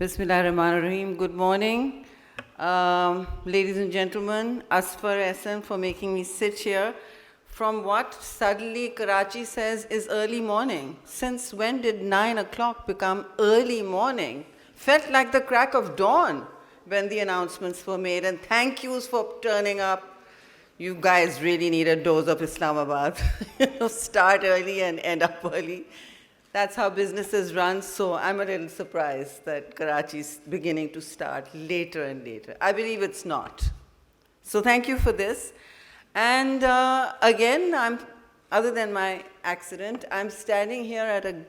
Bismillahirrahmanirrahim. Good morning. Ladies and gentlemen, Asfar Ehsan for making me sit here from what suddenly Karachi says is early morning. Since when did 9 o'clock become early morning? Felt like the crack of dawn when the announcements were made, and thank yous for turning up. You guys really need a dose of Islamabad. Start early and end up early. That's how businesses run, so I'm a little surprised that Karachi's beginning to start later and later. I believe it's not. So thank you for this. And again, other than my accident, I'm standing here at an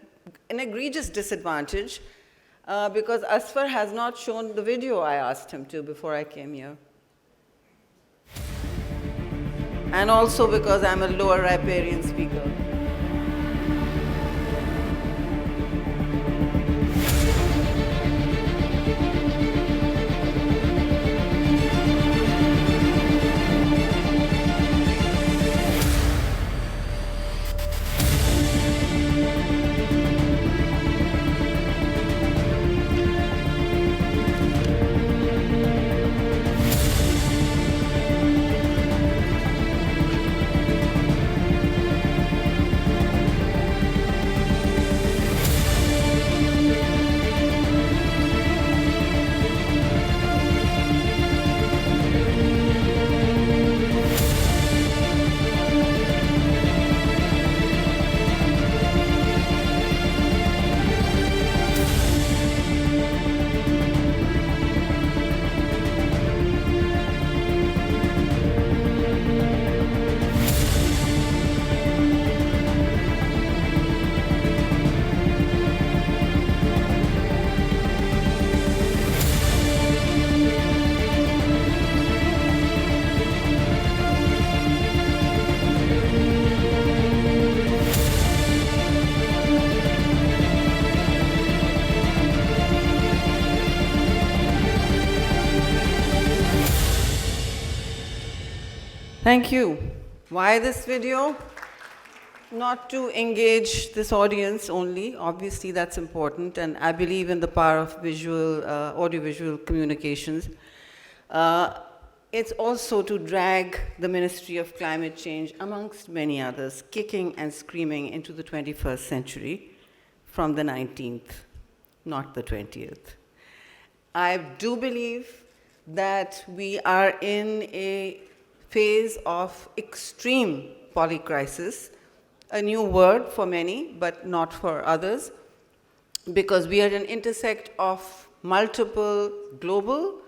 egregious disadvantage because Asfar has not shown the video I asked him to before I came here. And also because I'm a lower riparian speaker. Thank you. Why this video? Not to engage this audience only. Obviously, that's important, and I believe in the power of visual, audiovisual communications. It's also to drag the Ministry of Climate Change, amongst many others, kicking and screaming into the 21st century from the 19th, not the 20th. I do believe that we are in a phase of extreme polycrisis, a new word for many, but not for others, because we are at an intersect of multiple global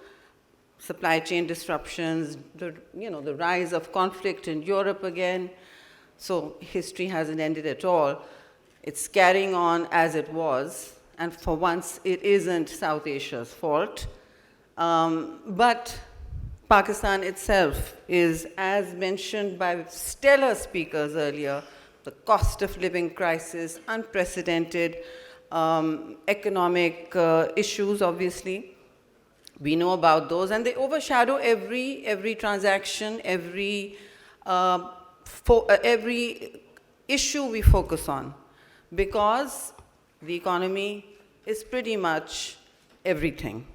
supply chain disruptions, the rise of conflict in Europe again. So history hasn't ended at all. It's carrying on as it was, and for once it isn't South Asia's fault. But Pakistan itself is, as mentioned by stellar speakers earlier, the cost of living crisis, unprecedented economic issues, obviously. We know about those, and they overshadow every transaction, every issue we focus on, because the economy is pretty much everything.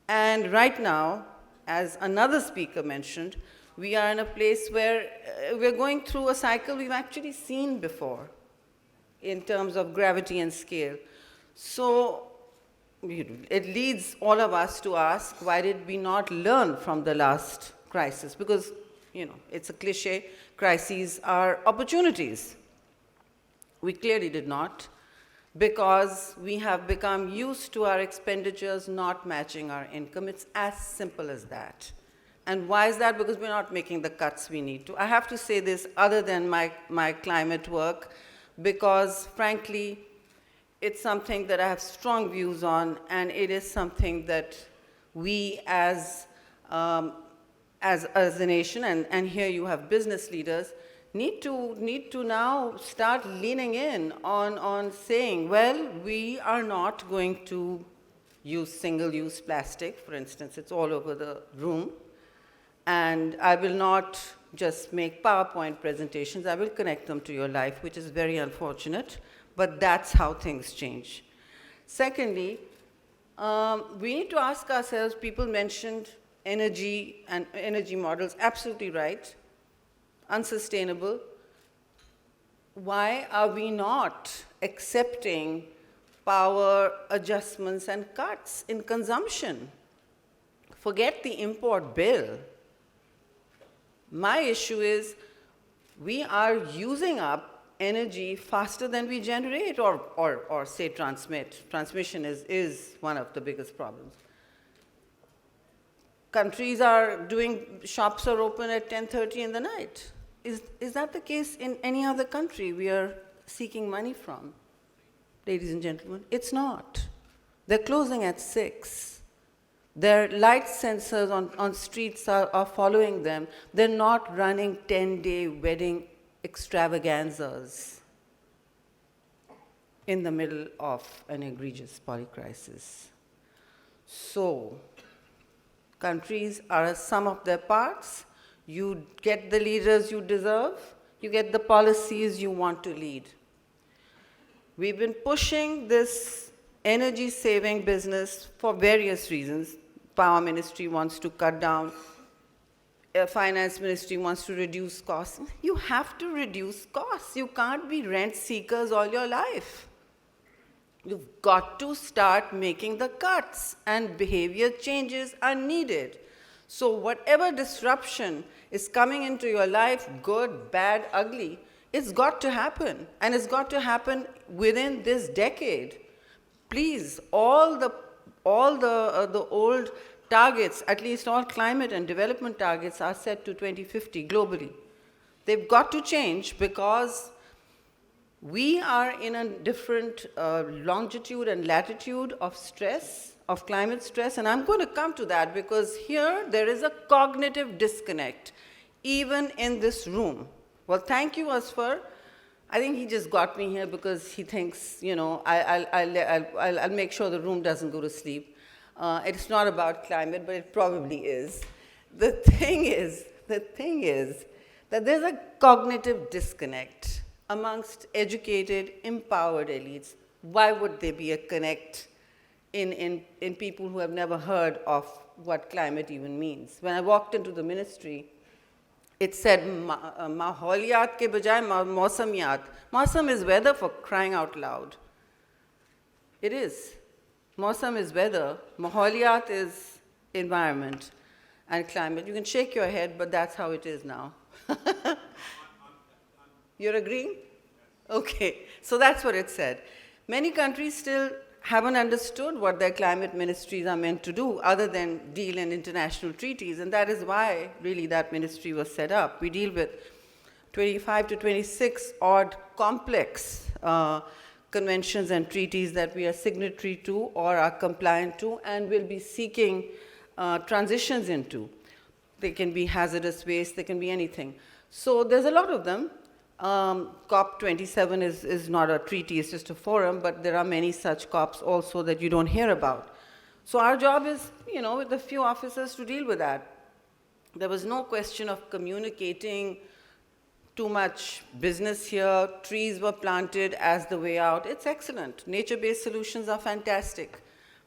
And right now, as another speaker mentioned, we are in a place where we're going through a cycle we've actually seen before in terms of gravity and scale. So it leads all of us to ask, why did we not learn from the last crisis? Because, it's a cliche, crises are opportunities. We clearly did not, because we have become used to our expenditures not matching our income. It's as simple as that. And why is that? Because we're not making the cuts we need to. I have to say this other than my climate work, because frankly, it's something that I have strong views on, and it is something that we as a nation, and here you have business leaders, need to now start leaning in on saying, well, we are not going to use single-use plastic, for instance. It's all over the room. And I will not just make PowerPoint presentations. I will connect them to your life, which is very unfortunate, but that's how things change. Secondly, We need to ask ourselves, people mentioned energy and energy models, absolutely right, unsustainable. Why are we not accepting power adjustments and cuts in consumption? Forget the import bill. My issue is we are using up energy faster than we generate or say transmit. Transmission is one of the biggest problems. Countries are doing, shops are open at 10:30 in the night. Is that the case in any other country we are seeking money from? Ladies and gentlemen, it's not. They're closing at 6. Their light sensors on streets are following them. They're not running 10-day wedding extravaganzas in the middle of an egregious polycrisis. So, countries are a sum of their parts. You get the leaders you deserve. You get the policies you want to lead. We've been pushing this energy-saving business for various reasons. Power Ministry wants to cut down. Finance Ministry wants to reduce costs. You have to reduce costs. You can't be rent seekers all your life. You've got to start making the cuts, and behavior changes are needed. So whatever disruption is coming into your life, good, bad, ugly, it's got to happen. And it's got to happen within this decade. Please, all the old targets, at least all climate and development targets, are set to 2050 globally. They've got to change because we are in a different longitude and latitude of stress, of climate stress, and I'm going to come to that because here there is a cognitive disconnect, even in this room. Well, thank you, Asfar. I think he just got me here because he thinks, you know, I'll make sure the room doesn't go to sleep. It's not about climate, but it probably is. The thing is that there's a cognitive disconnect amongst educated, empowered elites. Why would there be a connect in people who have never heard of what climate even means? When I walked into the ministry, it said maholiyat ke bajay mausamiyat. Mausam is weather, for crying out loud. It is. Mausam is weather. Maholiyat is environment and climate. You can shake your head, but that's how it is now. You're agreeing? Okay, so that's what it said. Many countries still haven't understood what their climate ministries are meant to do other than deal in international treaties, and that is why really that ministry was set up. We deal with 25 to 26 odd complex conventions and treaties that we are signatory to or are compliant to and will be seeking transitions into. They can be hazardous waste, they can be anything. So there's a lot of them. COP27 is not a treaty, it's just a forum, but there are many such COPs also that you don't hear about. So our job is, you know, with a few officers to deal with that. There was no question of communicating too much business here. Trees were planted as the way out. It's excellent. Nature-based solutions are fantastic.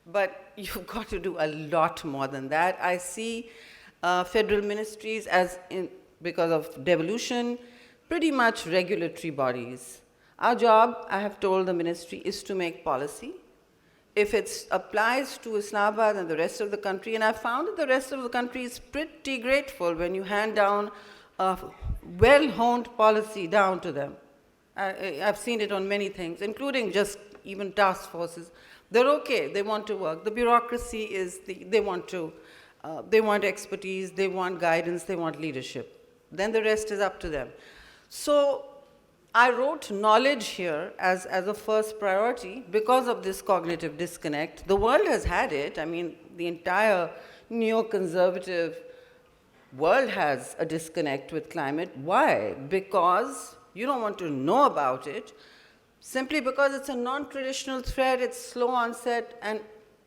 But you've got to do a lot more than that. I see federal ministries as, because of devolution, pretty much regulatory bodies. Our job, I have told the ministry, is to make policy. If it applies to Islamabad and the rest of the country, and I've found that the rest of the country is pretty grateful when you hand down a well-honed policy down to them. I've seen it on many things, including just even task forces. They're okay, they want to work. The bureaucracy is, they want expertise, they want guidance, they want leadership. Then the rest is up to them. So I wrote knowledge here as a first priority because of this cognitive disconnect. The world has had it. I mean, the entire neoconservative world has a disconnect with climate. Why? Because you don't want to know about it, simply because it's a non-traditional threat, it's slow onset, and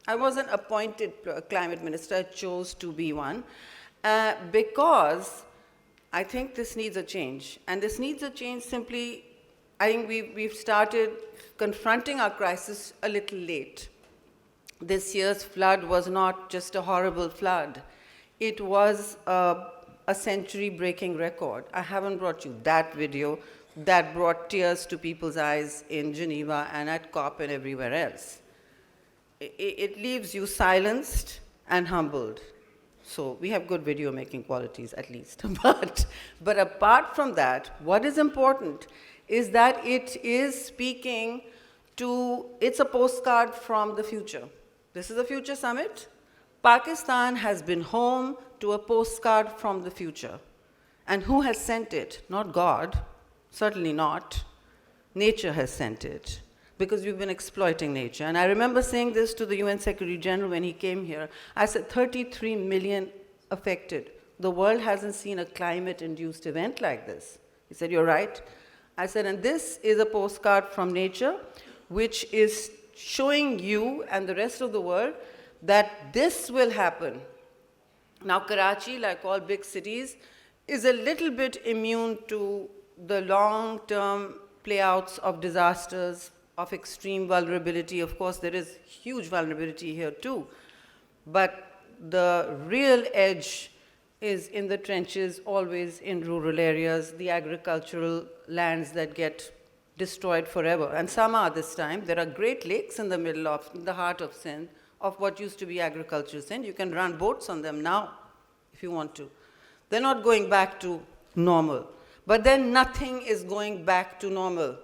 I wasn't appointed climate minister, I chose to be one, because I think this needs a change. And this needs a change simply, I think we've started confronting our crisis a little late. this year's flood was not just a horrible flood. It was a century-breaking record. I haven't brought you that video that brought tears to people's eyes in Geneva and at COP and everywhere else. It leaves you silenced and humbled. So we have good video making qualities at least. But apart from that, what is important is that it is speaking to, it's a postcard from the future. This is a future summit. Pakistan has been home to a postcard from the future. And who has sent it? Not God, certainly not. Nature has sent it, because we've been exploiting nature. And I remember saying this to the UN Secretary General when he came here. I said, 33 million affected. The world hasn't seen a climate-induced event like this. He said, you're right. I said, and this is a postcard from nature, which is showing you and the rest of the world that this will happen. Now, Karachi, like all big cities, is a little bit immune to the long-term playouts of disasters, of extreme vulnerability. Of course, there is huge vulnerability here too. But the real edge is in the trenches, always in rural areas, the agricultural lands that get destroyed forever. And some are this time. There are great lakes in the middle of, the heart of Sindh, of what used to be agricultural Sindh. You can run boats on them now, if you want to. They're not going back to normal. But then nothing is going back to normal.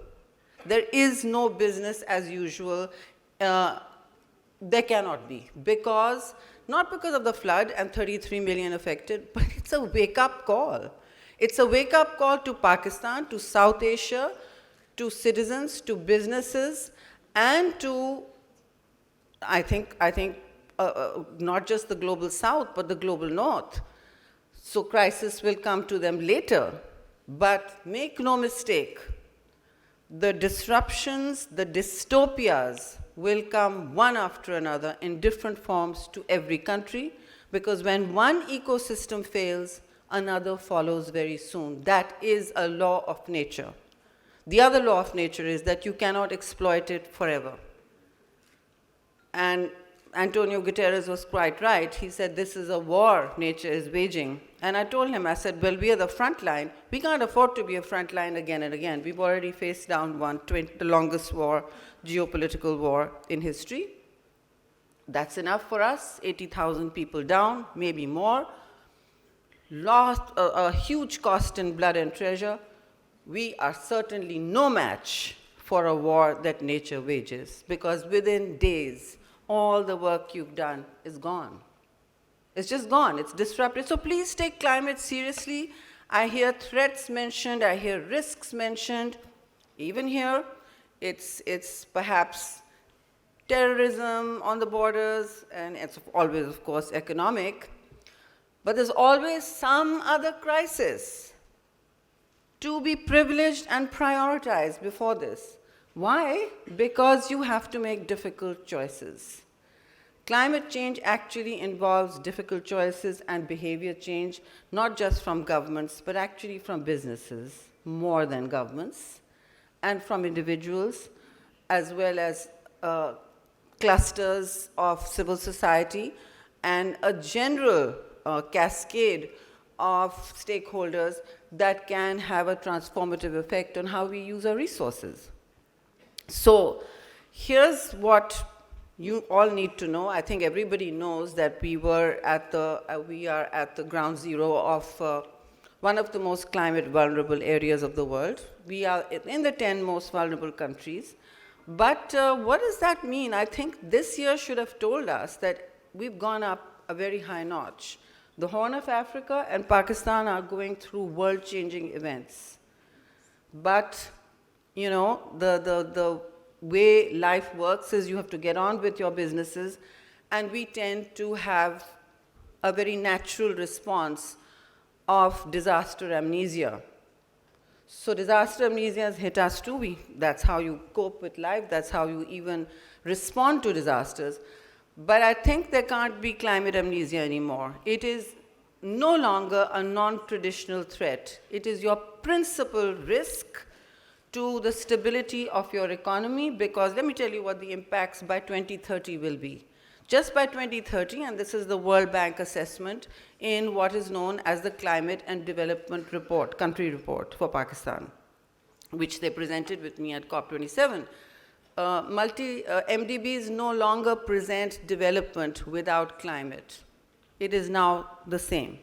There is no business as usual. There cannot be. Because, not because of the flood and 33 million affected, but it's a wake-up call. It's a wake-up call to Pakistan, to South Asia, to citizens, to businesses, and to, I think not just the global South, but the global North. So crisis will come to them later. But make no mistake, the disruptions, the dystopias will come one after another in different forms to every country, because when one ecosystem fails, another follows very soon. That is a law of nature. The other law of nature is that you cannot exploit it forever. And Antonio Guterres was quite right. He said, this is a war nature is waging. And I told him, I said, well, we are the front line. We can't afford to be a front line again and again. We've already faced down the longest war, geopolitical war in history. That's enough for us, 80,000 people down, maybe more. Lost a huge cost in blood and treasure. We are certainly no match for a war that nature wages, because within days, all the work you've done is gone. It's just gone. It's disrupted. So please take climate seriously. I hear threats mentioned. I hear risks mentioned. Even here, it's perhaps terrorism on the borders, and it's always, of course, economic. But there's always some other crisis to be privileged and prioritized before this. Why? Because you have to make difficult choices. Climate change actually involves difficult choices and behavior change, not just from governments, but actually from businesses, more than governments, and from individuals, as well as clusters of civil society, and a general cascade of stakeholders that can have a transformative effect on how we use our resources. So here's what you all need to know. I think everybody knows that we are at the ground zero of one of the most climate vulnerable areas of the world. We are in the 10 most vulnerable countries. But what does that mean? I think this year should have told us that we've gone up a very high notch. The Horn of Africa and Pakistan are going through world-changing events. But, you know, the way life works is you have to get on with your businesses, and we tend to have a very natural response of disaster amnesia. So disaster amnesia has hit us too. That's how you cope with life. That's how you even respond to disasters. But I think there can't be climate amnesia anymore. It is no longer a non-traditional threat. It is your principal risk to the stability of your economy, because let me tell you what the impacts by 2030 will be. just by 2030, and this is the World Bank assessment in what is known as the Climate and Development Report, country report for Pakistan, which they presented with me at COP27. MDBs no longer present development without climate. It is now the same.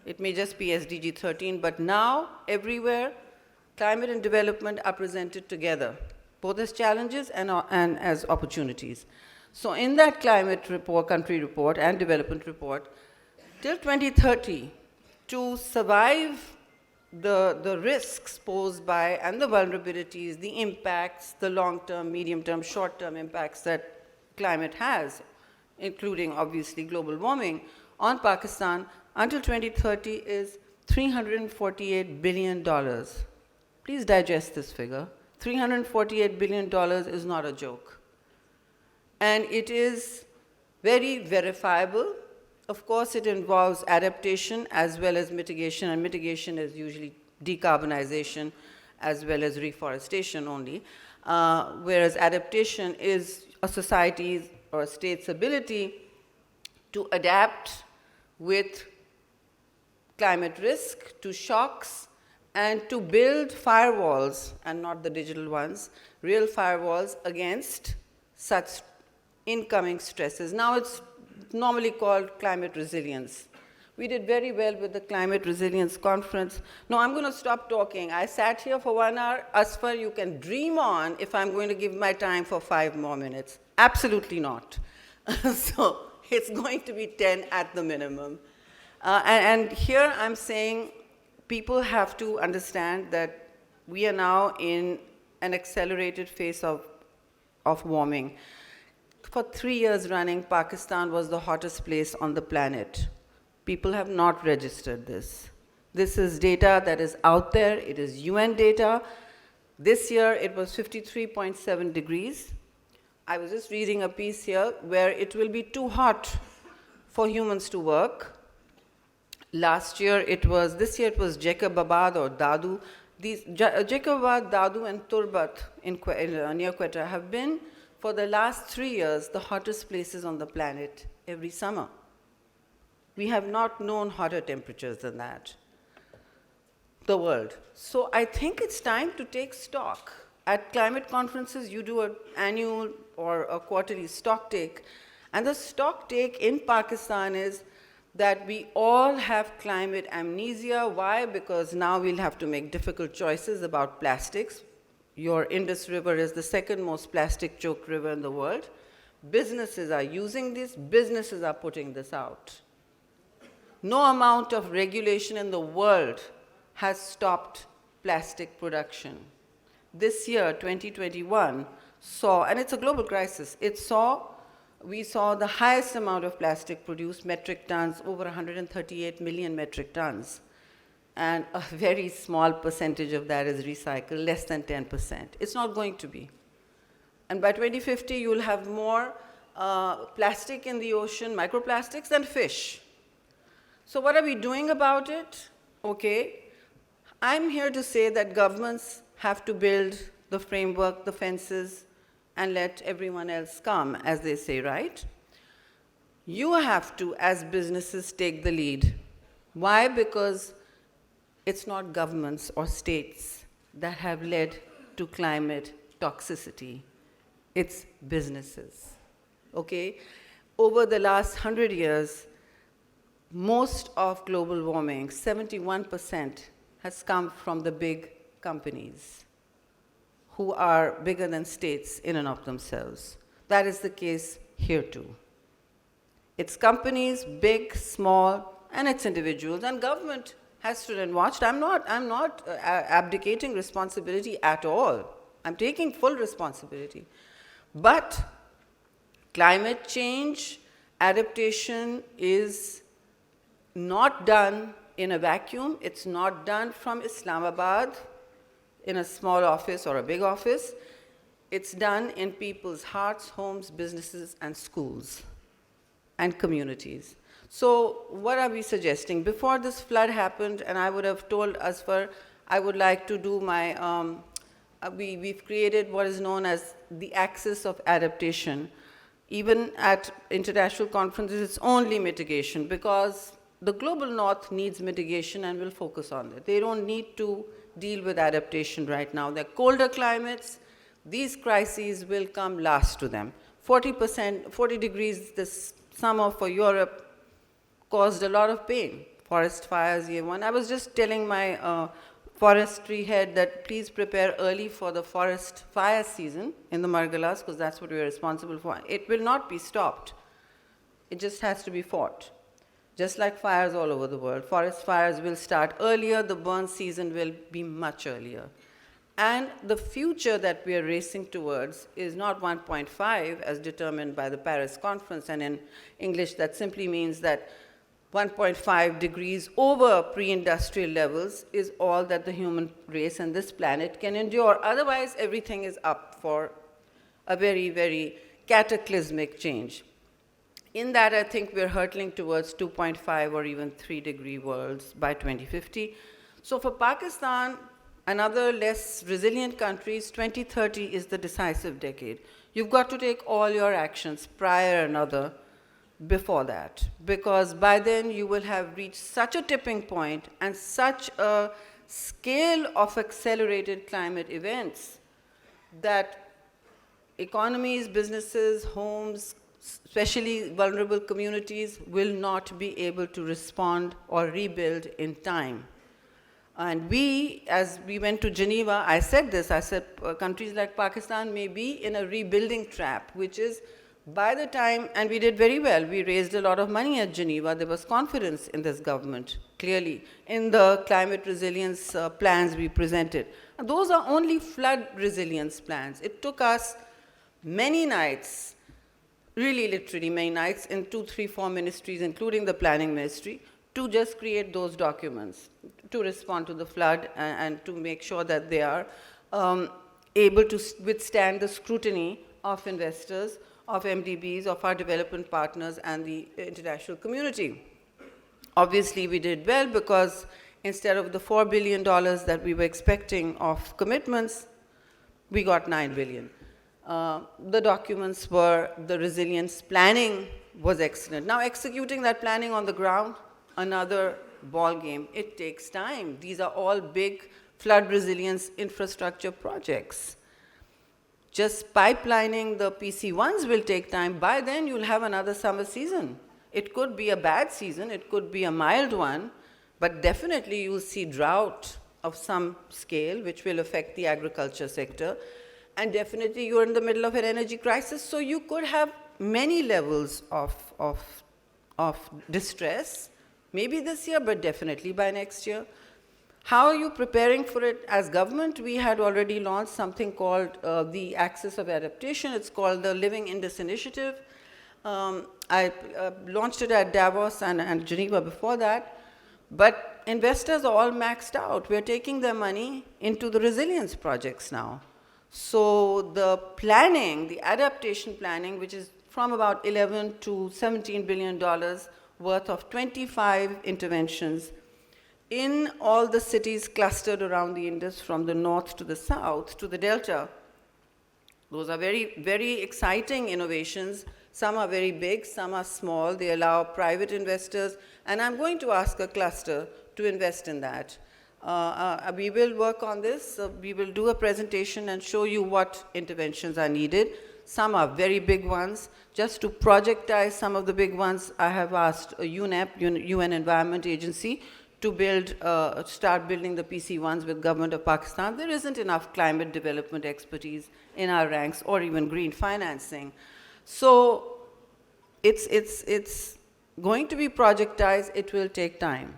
It may just be SDG 13, but now everywhere, climate and development are presented together, both as challenges and as opportunities. So in that climate report, country report, and development report, till 2030, to survive the risks posed by, and the vulnerabilities, the impacts, the long-term, medium-term, short-term impacts that climate has, including obviously global warming, on Pakistan until 2030 is $348 billion. Please digest this figure. $348 billion is not a joke. And it is very verifiable. Of course, it involves adaptation as well as mitigation, and mitigation is usually decarbonization as well as reforestation only, whereas adaptation is a society's or a state's ability to adapt with climate risk, to shocks, and to build firewalls, and not the digital ones, real firewalls against such incoming stresses. Now it's normally called climate resilience. We did very well with the climate resilience conference. No, I'm going to stop talking. I sat here for 1 hour. Asfar, you can dream on if I'm going to give my time for 5 more minutes. Absolutely not. So it's going to be 10 at the minimum. And here I'm saying people have to understand that we are now in an accelerated phase of warming. For 3 years running, Pakistan was the hottest place on the planet. People have not registered this. This is data that is out there. It is UN data. This year, it was 53.7 degrees. I was just reading a piece here where it will be too hot for humans to work. This year it was Jacobabad or Dadu. Jacobabad, Dadu, and Turbat near Quetta have been, for the last 3 years, the hottest places on the planet every summer. We have not known hotter temperatures than that, the world. So I think it's time to take stock. At climate conferences, you do an annual or a quarterly stock take. And the stock take in Pakistan is that we all have climate amnesia. Why? Because now we'll have to make difficult choices about plastics. Your Indus River is the second most plastic-choked river in the world. Businesses are using this. Businesses are putting this out. No amount of regulation in the world has stopped plastic production. This year, 2021, saw, and it's a global crisis, we saw the highest amount of plastic produced, metric tons, over 138 million metric tons. And a very small percentage of that is recycled, less than 10%. It's not going to be. And by 2050, you'll have more plastic in the ocean, microplastics, than fish. So what are we doing about it? Okay, I'm here to say that governments have to build the framework, the fences, and let everyone else come, as they say, right? You have to, as businesses, take the lead. Why? Because it's not governments or states that have led to climate toxicity. It's businesses, okay? Over the last 100 years, most of global warming, 71%, has come from the big companies who are bigger than states in and of themselves. That is the case here too. It's companies, big, small, and it's individuals, and government has stood and watched. I'm not abdicating responsibility at all. I'm taking full responsibility. But climate change, adaptation is not done in a vacuum. It's not done from Islamabad in a small office or a big office. It's done in people's hearts, homes, businesses, and schools, and communities. So what are we suggesting? Before this flood happened, and I would have told Asfar, I would like to do my, we've created what is known as the axis of adaptation. even at international conferences, it's only mitigation because the global north needs mitigation and will focus on it. They don't need to deal with adaptation right now. They're colder climates. These crises will come last to them. 40 degrees this summer for Europe caused a lot of pain. Forest fires, year one. I was just telling my forestry head that please prepare early for the forest fire season in the Margalas, because that's what we are responsible for. It will not be stopped. It just has to be fought. Just like fires all over the world. Forest fires will start earlier, the burn season will be much earlier. And the future that we are racing towards is not 1.5 as determined by the Paris conference, and in English that simply means that 1.5 degrees over pre-industrial levels is all that the human race and this planet can endure. Otherwise, everything is up for a very, very cataclysmic change. In that, I think we're hurtling towards 2.5 or even 3-degree worlds by 2050. So for Pakistan and other less resilient countries, 2030 is the decisive decade. You've got to take all your actions prior and other before that, because by then you will have reached such a tipping point and such a scale of accelerated climate events that economies, businesses, homes, especially vulnerable communities, will not be able to respond or rebuild in time. And we, as we went to Geneva, I said this, I said countries like Pakistan may be in a rebuilding trap, which is by the time, and we did very well, we raised a lot of money at Geneva, there was confidence in this government, clearly, in the climate resilience plans we presented. And those are only flood resilience plans. It took us many nights, really literally many nights, in 2, 3, 4 ministries, including the planning ministry, to just create those documents, to respond to the flood and to make sure that they are able to withstand the scrutiny of investors, of MDBs, of our development partners and the international community. Obviously, we did well because instead of the $4 billion that we were expecting of commitments, we got $9 billion. The documents were, the resilience planning was excellent. Now, executing that planning on the ground, another ball game. It takes time. These are all big flood resilience infrastructure projects. Just pipelining the PC1s will take time. By then, you'll have another summer season. It could be a bad season, it could be a mild one, but definitely you'll see drought of some scale, which will affect the agriculture sector. And definitely you're in the middle of an energy crisis, so you could have many levels of distress, maybe this year, but definitely by next year. How are you preparing for it? As government, we had already launched something called the Axis of Adaptation. It's called the Living in This Initiative. I launched it at Davos and Geneva before that. But investors are all maxed out. We're taking their money into the resilience projects now. So the planning, the adaptation planning, which is from about $11 to $17 billion worth of 25 interventions, in all the cities clustered around the Indus, from the north to the south to the delta. Those are very, very exciting innovations. Some are very big, some are small. They allow private investors, and I'm going to ask a cluster to invest in that. We will work on this. We will do a presentation and show you what interventions are needed. Some are very big ones. Just to projectize some of the big ones, I have asked UNEP, UN Environment Agency, to build, start building the PC1s with Government of Pakistan. There isn't enough climate development expertise in our ranks, or even green financing. So it's going to be projectized. It will take time.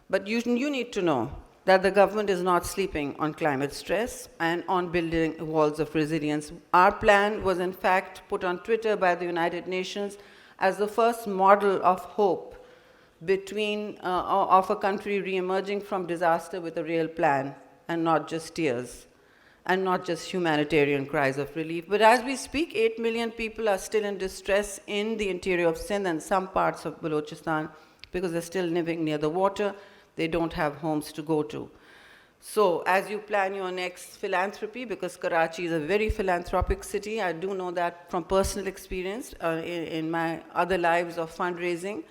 But you need to know that the government is not sleeping on climate stress and on building walls of resilience. Our plan was in fact put on Twitter by the United Nations as the first model of hope of a country re-emerging from disaster with a real plan, and not just tears, and not just humanitarian cries of relief. But as we speak, 8 million people are still in distress in the interior of Sindh and some parts of Balochistan because they're still living near the water. They don't have homes to go to. So as you plan your next philanthropy, because Karachi is a very philanthropic city, I do know that from personal experience in my other lives of fundraising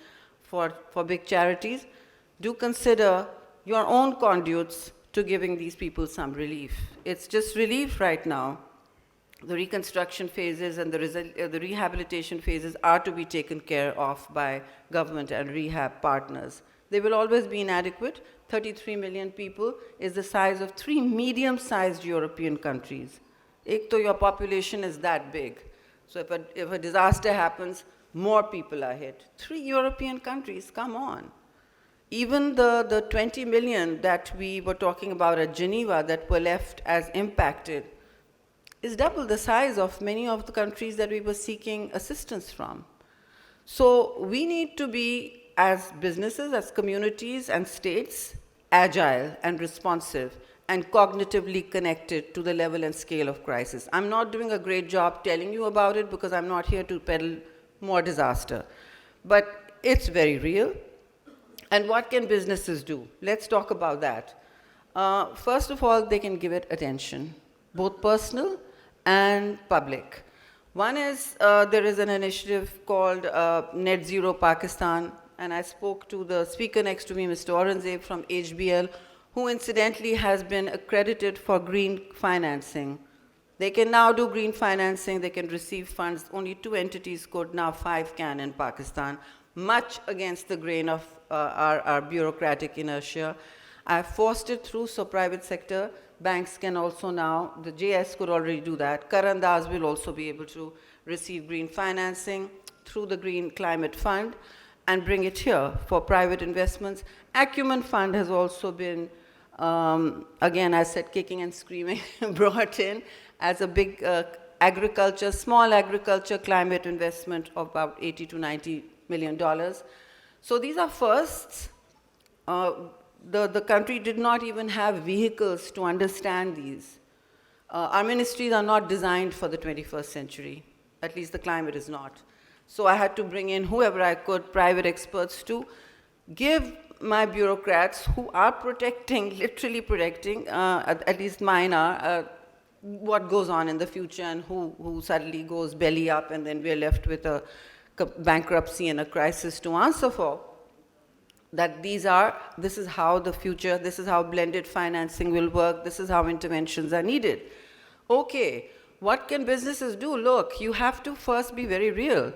for big charities, do consider your own conduits to giving these people some relief. It's just relief right now. The reconstruction phases and the rehabilitation phases are to be taken care of by government and rehab partners. They will always be inadequate. 33 million people is the size of 3 medium-sized European countries. Your population is that big. So if a disaster happens, more people are hit. 3 European countries, come on. Even the 20 million that we were talking about at Geneva that were left as impacted is double the size of many of the countries that we were seeking assistance from. So we need to be, as businesses, as communities and states, agile and responsive and cognitively connected to the level and scale of crisis. I'm not doing a great job telling you about it because I'm not here to peddle more disaster. But it's very real. And what can businesses do? Let's talk about that. First of all, they can give it attention, both personal and public. One is, there is an initiative called Net Zero Pakistan, and I spoke to the speaker next to me, Mr. Aurangzeb from HBL, who incidentally has been accredited for green financing. They can now do green financing, they can receive funds. Only 2 entities could, now 5 can in Pakistan, much against the grain of our bureaucratic inertia. I've forced it through, so private sector banks can also now, the JS could already do that. Karandas will also be able to receive green financing through the Green Climate Fund and bring it here for private investments. Acumen Fund has also been, again, I said, kicking and screaming, brought in as a big agriculture, small agriculture climate investment of about $80 to $90 million. So these are firsts. The country did not even have vehicles to understand these. Our ministries are not designed for the 21st century. At least the climate is not. So I had to bring in whoever I could, private experts, to give my bureaucrats who are protecting, literally protecting, at least mine are, what goes on in the future and who suddenly goes belly up and then we're left with a bankruptcy and a crisis to answer for. That this is how the future, this is how blended financing will work, this is how interventions are needed. Okay, what can businesses do? Look, you have to first be very real.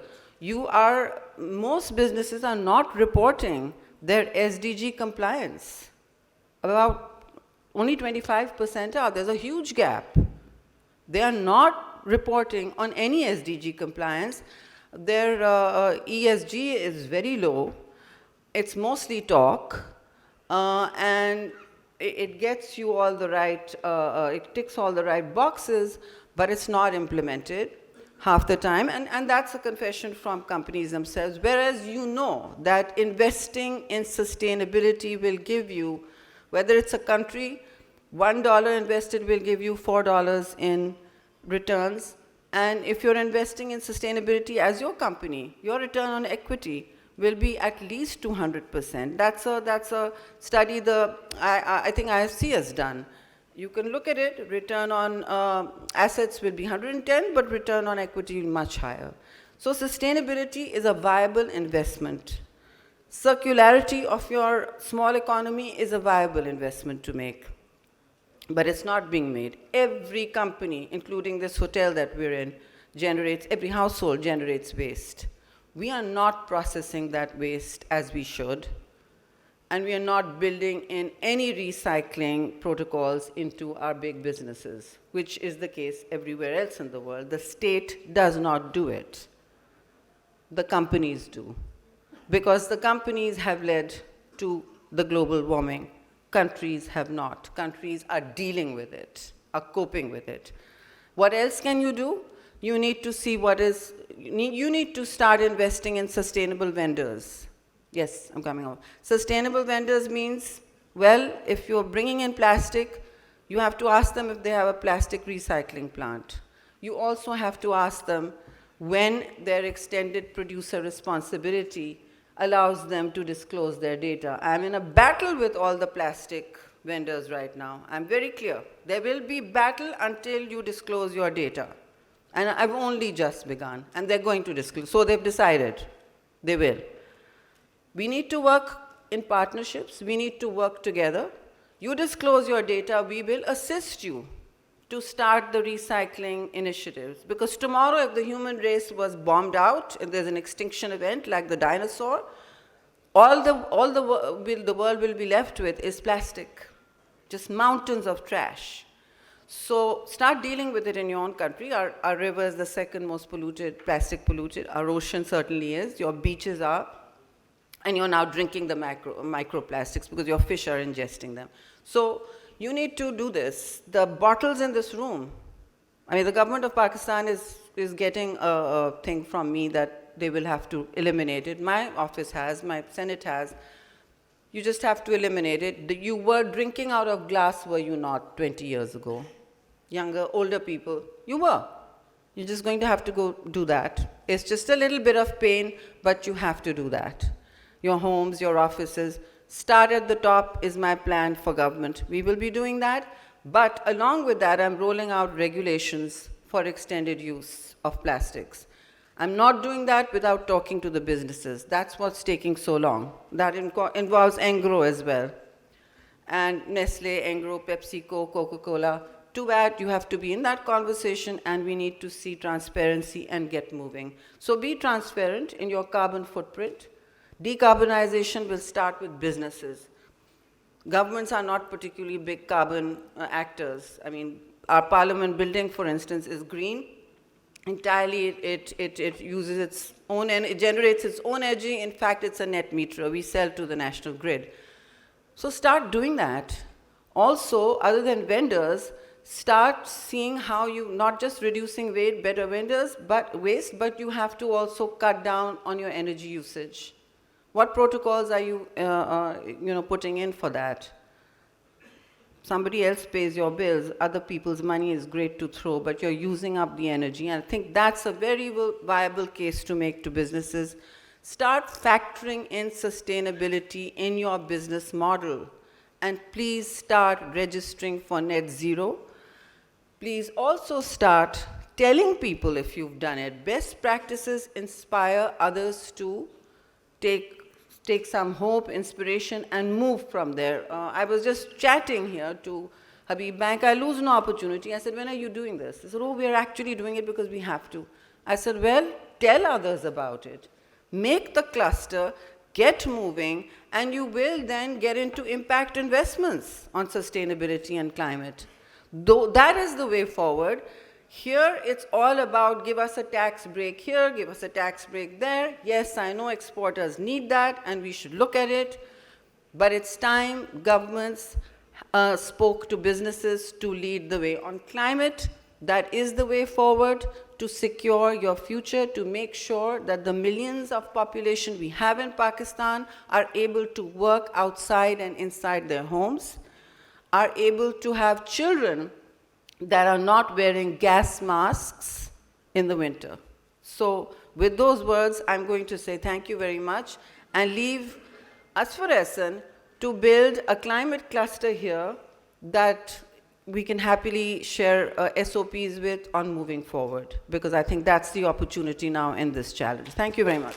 Most businesses are not reporting their SDG compliance. About only 25% are. There's a huge gap. They are not reporting on any SDG compliance. Their ESG is very low. It's mostly talk, and it gets you all the right, it ticks all the right boxes, but it's not implemented half the time, and that's a confession from companies themselves, whereas you know that investing in sustainability will give you, whether it's a country, $1 invested will give you $4 in returns, and if you're investing in sustainability as your company, your return on equity will be at least 200%. That's a study I think IFC has done. You can look at it, return on assets will be 110, but return on equity much higher. So sustainability is a viable investment. Circularity of your small economy is a viable investment to make, but it's not being made. Every company, including this hotel that we're in, every household generates waste. We are not processing that waste as we should, and we are not building in any recycling protocols into our big businesses, which is the case everywhere else in the world. The state does not do it. The companies do, because the companies have led to the global warming. Countries have not. Countries are dealing with it, are coping with it. What else can you do? You need to see you need to start investing in sustainable vendors. Yes, I'm coming on. Sustainable vendors means, well, if you're bringing in plastic, you have to ask them if they have a plastic recycling plant. You also have to ask them when their extended producer responsibility allows them to disclose their data. I'm in a battle with all the plastic vendors right now. I'm very clear. There will be battle until you disclose your data. And I've only just begun, and they're going to disclose. So they've decided they will. We need to work in partnerships. We need to work together. You disclose your data, we will assist you to start the recycling initiatives. Because tomorrow, if the human race was bombed out, if there's an extinction event like the dinosaur, all the world will be left with is plastic, just mountains of trash. So start dealing with it in your own country. Our river is the second most polluted, plastic polluted. Our ocean certainly is. Your beaches are. And you're now drinking the microplastics because your fish are ingesting them. So you need to do this. The bottles in this room, I mean, the government of Pakistan is getting a thing from me that they will have to eliminate it. My office has, my Senate has. You just have to eliminate it. You were drinking out of glass, were you not, 20 years ago? Younger, older people, you were. You're just going to have to go do that. It's just a little bit of pain, but you have to do that. Your homes, your offices, start at the top is my plan for government. We will be doing that, but along with that, I'm rolling out regulations for extended use of plastics. I'm not doing that without talking to the businesses. That's what's taking so long. That involves Engro as well. And Nestle, Engro, PepsiCo, Coca-Cola. Too bad you have to be in that conversation, and we need to see transparency and get moving. So be transparent in your carbon footprint. Decarbonization will start with businesses. Governments are not particularly big carbon actors. I mean, our parliament building, for instance, is green. Entirely, it uses its own, and it generates its own energy. In fact, it's a net metering. We sell to the national grid. So start doing that. Also, other than vendors, start seeing how you, not just reducing waste, better vendors, waste, but you have to also cut down on your energy usage. What protocols are you, putting in for that? Somebody else pays your bills. Other people's money is great to throw, but you're using up the energy. And I think that's a very viable case to make to businesses. Start factoring in sustainability in your business model. And please start registering for net zero. Please also start telling people, if you've done it, best practices inspire others to take some hope, inspiration, and move from there. I was just chatting here to Habib Bank. I lose no opportunity. I said, when are you doing this? They said, oh, we're actually doing it because we have to. I said, well, tell others about it. Make the cluster, get moving, and you will then get into impact investments on sustainability and climate. Though that is the way forward. Here, it's all about give us a tax break here, give us a tax break there. Yes, I know exporters need that, and we should look at it. But it's time governments spoke to businesses to lead the way. On climate, that is the way forward to secure your future, to make sure that the millions of population we have in Pakistan are able to work outside and inside their homes, are able to have children that are not wearing gas masks in the winter. So with those words, I'm going to say thank you very much and leave Asfaresan to build a climate cluster here that we can happily share SOPs with on moving forward, because I think that's the opportunity now in this challenge. Thank you very much.